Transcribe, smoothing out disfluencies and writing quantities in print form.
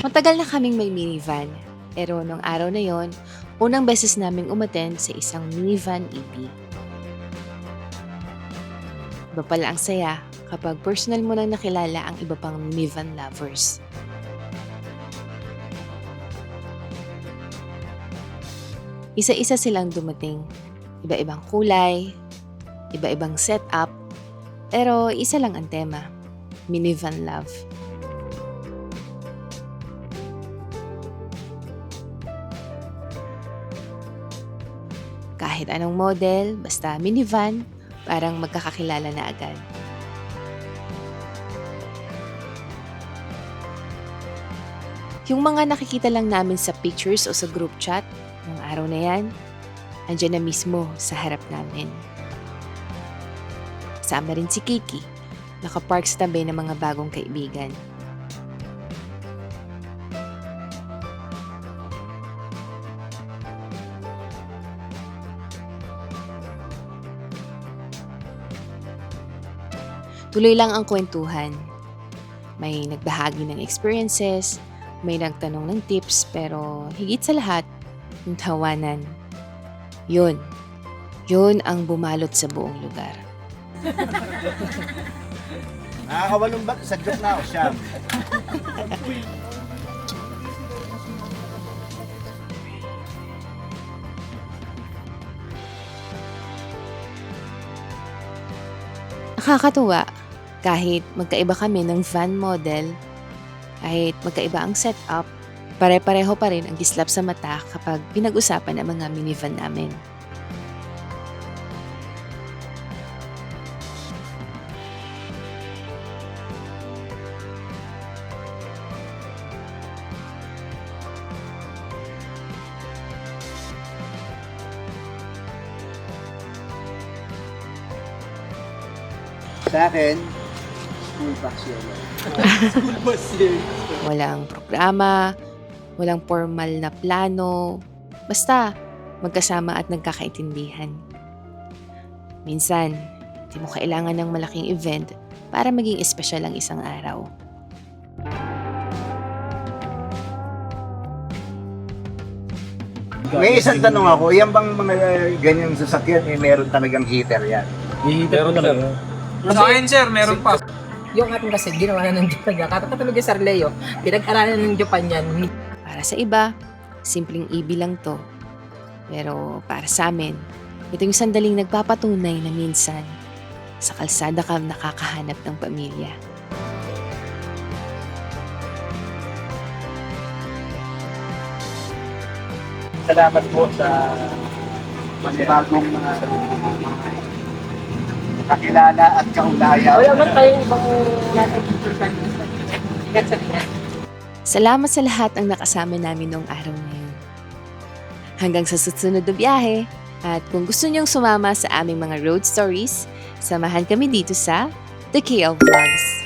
Matagal na kaming may minivan, pero nung araw na yon, unang beses naming umattend sa isang minivan EP. Iba pala ang saya kapag personal mo nang nakilala ang iba pang minivan lovers. Isa-isa silang dumating, iba-ibang kulay, iba-ibang setup, pero isa lang ang tema, minivan love. Kahit anong model, basta minivan, parang magkakakilala na agad. Yung mga nakikita lang namin sa pictures o sa group chat, ng araw na yan, andyan na mismo sa harap namin. Kasama rin si Kiki, nakapark sa tabi ng mga bagong kaibigan. Tuloy lang ang kwentuhan. May nagbahagi ng experiences, may nagtanong ng tips, pero higit sa lahat, yung tawanan. Yun ang bumalot sa buong lugar. Nakakawalong ba? Sa joke na ako, Siyam. Nakakatuwa, kahit magkaiba kami ng van model, kahit magkaiba ang setup, pare-pareho pa rin ang gislap sa mata kapag pinag-usapan ang mga minivan namin. Sa akin, school bus yun. School bus yun. Walang programa, walang formal na plano, basta magkasama at nagkakaintindihan. Minsan, hindi mo kailangan ng malaking event para maging espesyal ang isang araw. May isang tanong ako, yan bang mga ganyang sasakyan, meron talagang heater yan? Meron talaga. Sa akin, sir, meron pa. Yung ating kasi ginawa na ng Japan niya. Katulad ni Sir Leo, pinag-aralan ng Japan yan. Para sa iba, simpleng ibi lang to. Pero para sa amin, ito yung sandaling nagpapatunay na minsan sa kalsada ka nakakahanap ng pamilya. Salamat po sa masibagong kakilala at kaugnayan. Wala man tayong ibang natin. Salamat sa lahat ang nakasama namin noong araw na yun. Hanggang sa susunod na biyahe, at kung gusto niyong sumama sa aming mga road stories, samahan kami dito sa The KL Vlogs.